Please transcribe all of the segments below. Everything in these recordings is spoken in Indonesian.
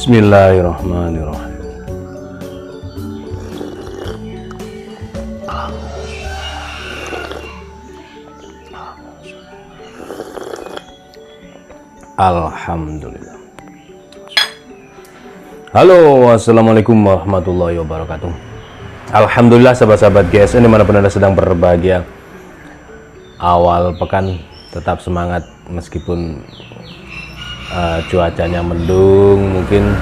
Bismillahirrahmanirrahim. Alhamdulillah. Halo, assalamualaikum warahmatullahi wabarakatuh. Alhamdulillah sahabat-sahabat GSN dimanapun Anda sedang berbahagia. Awal pekan tetap semangat meskipun cuacanya mendung, mungkin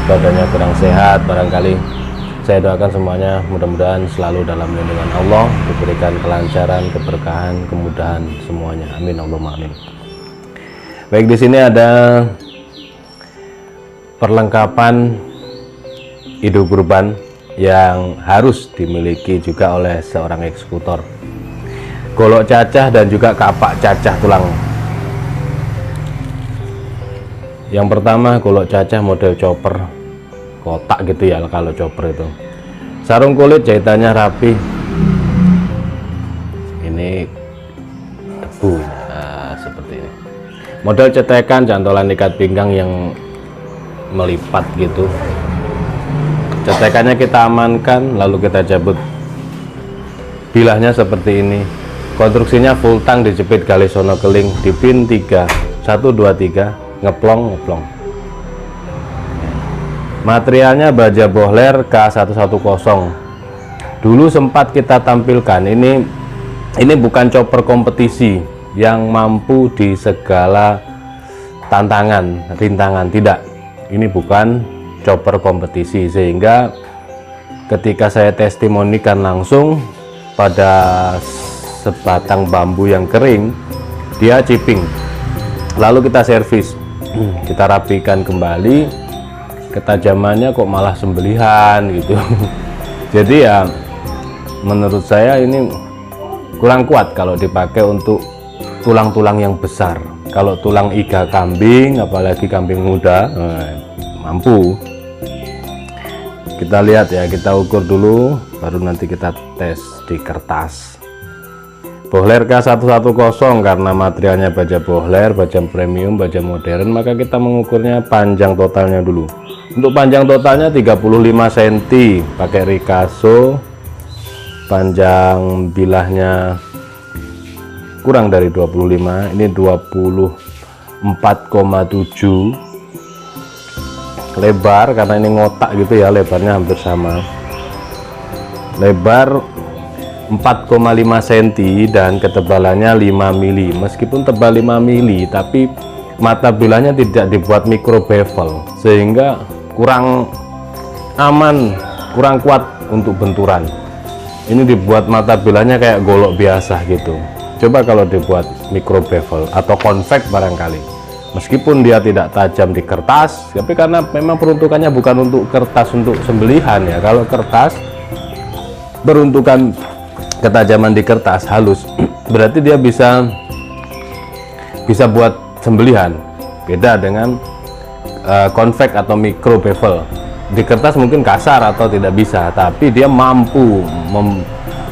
badannya kurang sehat barangkali. Saya doakan semuanya mudah-mudahan selalu dalam lindungan Allah, diberikan kelancaran, keberkahan, kemudahan semuanya. Amin Allahumma amin. Baik, di sini ada perlengkapan hidup kurban yang harus dimiliki juga oleh seorang eksekutor. Golok cacah dan juga kapak cacah tulang. Yang pertama golok cacah model chopper, kotak gitu ya kalau chopper itu. Sarung kulit jahitannya rapi. Ini debu, nah, seperti ini. Model cetekan cantolan ikat pinggang yang melipat gitu. Cetekannya kita amankan lalu kita cabut. Bilahnya seperti ini. Konstruksinya full tang, dijepit gali sono keling, di pin 3 1 2 3, ngeplong. Materialnya baja bohler K110. Dulu sempat kita tampilkan ini bukan chopper kompetisi yang mampu di segala tantangan, rintangan, tidak. Ini bukan chopper kompetisi, sehingga ketika saya testimonikan langsung pada sebatang bambu yang kering, dia chipping, lalu kita servis, kita rapikan kembali, ketajamannya kok malah sembelihan gitu. Jadi ya menurut saya ini kurang kuat kalau dipakai untuk tulang-tulang yang besar. Kalau tulang iga kambing, apalagi kambing muda, mampu. Kita lihat ya, kita ukur dulu baru nanti kita tes di kertas. Bohler K110 karena materialnya baja bohler, baja premium, baja modern, maka kita mengukurnya panjang totalnya dulu. Untuk panjang totalnya 35 cm, pakai Ricasso panjang bilahnya kurang dari 25, ini 24,7. Lebar karena ini ngotak gitu ya, lebarnya hampir sama, lebar 4,5 cm dan ketebalannya 5 mili. Meskipun tebal 5 mili tapi mata bilahnya tidak dibuat micro bevel sehingga kurang aman, kurang kuat untuk benturan. Ini dibuat mata bilahnya kayak golok biasa gitu. Coba kalau dibuat micro bevel atau convex barangkali, meskipun dia tidak tajam di kertas, tapi karena memang peruntukannya bukan untuk kertas untuk sembelihan ya. Kalau kertas peruntukan ketajaman di kertas halus, berarti dia bisa buat sembelihan. Beda dengan convex atau micro bevel. Di kertas mungkin kasar atau tidak bisa, tapi dia mampu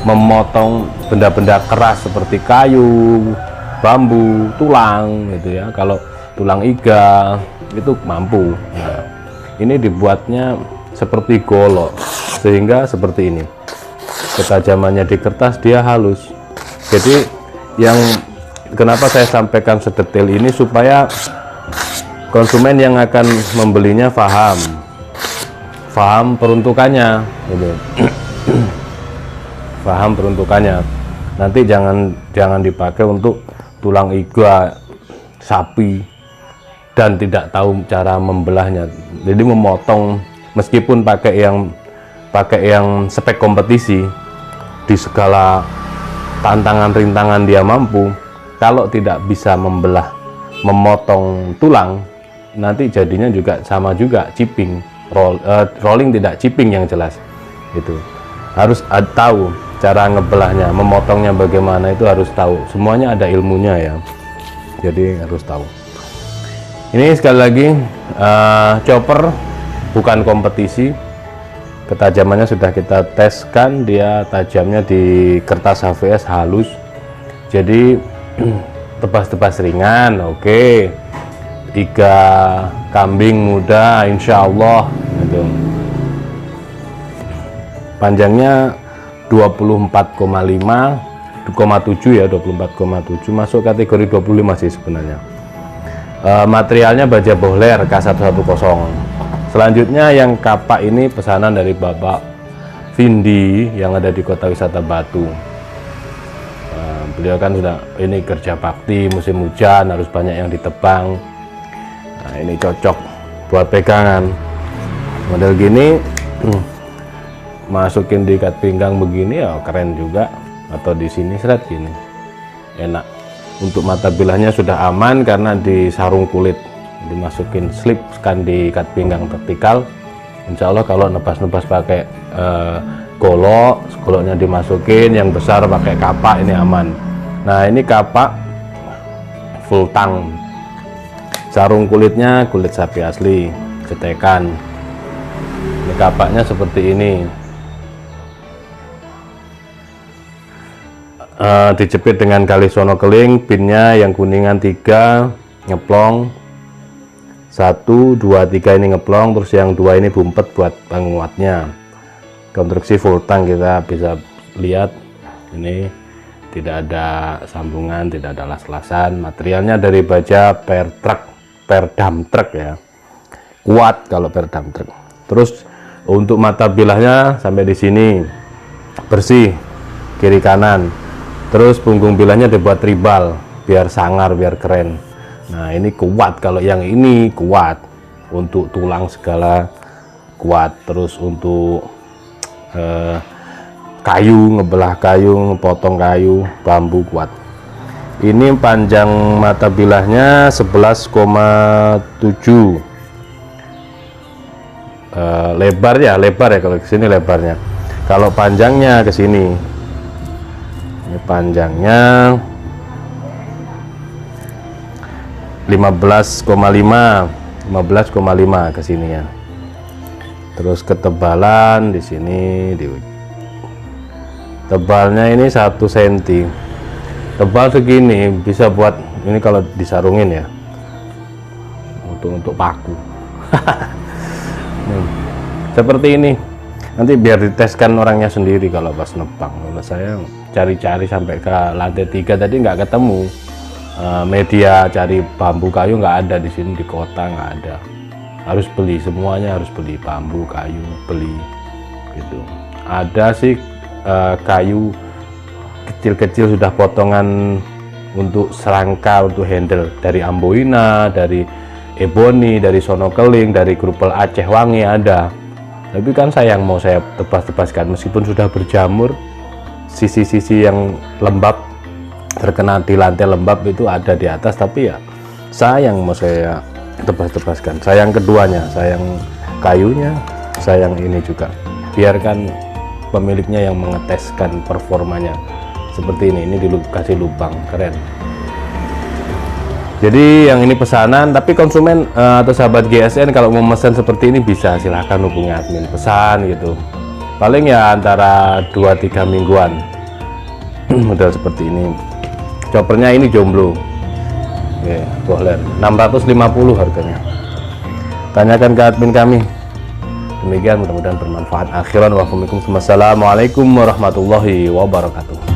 memotong benda-benda keras seperti kayu, bambu, tulang gitu ya. Kalau tulang iga itu mampu. Nah, ini dibuatnya seperti golok sehingga seperti ini. Ketajamannya di kertas dia halus. Jadi yang kenapa saya sampaikan sedetail ini supaya konsumen yang akan membelinya paham peruntukannya gitu. Paham peruntukannya. Nanti jangan dipakai untuk tulang iga sapi dan tidak tahu cara membelahnya. Jadi memotong, meskipun pakai yang spek kompetisi, di segala tantangan rintangan dia mampu, kalau tidak bisa memotong tulang, nanti jadinya juga sama juga chipping, rolling tidak chipping yang jelas. Itu harus tahu cara ngebelahnya, memotongnya bagaimana, itu harus tahu. Semuanya ada ilmunya ya, jadi harus tahu. Ini sekali lagi chopper bukan kompetisi. Ketajamannya sudah kita teskan, dia tajamnya di kertas HVS halus, jadi tebas-tebas ringan. Oke. Iga kambing muda insya Allah gitu. Panjangnya 24,7 ya, 24,7, masuk kategori 25 sih sebenarnya. Materialnya baja Bohler K110. Selanjutnya yang kapak ini pesanan dari Bapak Vindi yang ada di Kota Wisata Batu. Beliau kan sudah ini kerja bakti, musim hujan harus banyak yang ditebang. Nah, ini cocok buat pegangan. Model gini masukin di ikat pinggang begini ya keren juga, atau di sini seret gini enak. Untuk mata bilahnya sudah aman karena di sarung kulit, dimasukin slip kan di ikat pinggang vertikal. Insya Allah kalau nebas-nebas pakai goloknya dimasukin, yang besar pakai kapak, ini aman. Nah ini kapak full tang, sarung kulitnya kulit sapi asli, cetekan. Ini kapaknya seperti ini. Dijepit dengan kali sono keling, pinnya yang kuningan 3 ngeplong, 1, 2, 3 ini ngeplong, terus yang 2 ini bumpet buat penguatnya. Konstruksi full tang kita bisa lihat, ini tidak ada sambungan, tidak ada las-lasan. Materialnya dari baja perdam truk ya, kuat kalau perdam truk. Terus untuk mata bilahnya sampai di sini bersih kiri kanan. Terus punggung bilahnya dibuat tribal biar sangar, biar keren. Nah ini kuat, kalau yang ini kuat untuk tulang segala kuat. Terus untuk kayu, ngebelah kayu, ngepotong kayu, bambu kuat. Ini panjang mata bilahnya 11,7, lebar ya kalau ke sini lebarnya. Kalau panjangnya ke sini, ini panjangnya 15,5 ke sini ya. Terus ketebalan di sini, tebalnya ini 1 cm. Tebal segini bisa buat ini kalau disarungin ya, untuk paku. Seperti ini. nanti biar diteskan orangnya sendiri kalau pas nebang. Kalau saya cari-cari sampai ke lantai 3 tadi nggak ketemu. Media cari bambu kayu nggak ada di sini, di kota nggak ada, harus beli, semuanya harus beli, bambu kayu beli gitu. Ada sih kayu kecil-kecil sudah potongan untuk serangka, untuk handle dari Amboina, dari ebony, dari sono keling, dari krupel Aceh wangi ada. Tapi kan sayang, mau saya tebas-tebaskan meskipun sudah berjamur, sisi-sisi yang lembab terkena di lantai lembab itu ada di atas, tapi ya sayang mau saya tebas-tebaskan. Sayang keduanya, sayang kayunya, sayang ini juga. Biarkan pemiliknya yang mengeteskan performanya. Seperti ini dikasih lubang, keren. Jadi yang ini pesanan, tapi konsumen atau sahabat GSN kalau mau pesan seperti ini bisa silahkan hubungi admin pesan gitu. Paling ya antara 2-3 mingguan. Model seperti ini. Choppernya ini jomblo. Oke, Bohler 650 harganya. Tanyakan ke admin kami. Demikian, mudah-mudahan bermanfaat. Akhiran wassalamualaikum warahmatullahi wabarakatuh.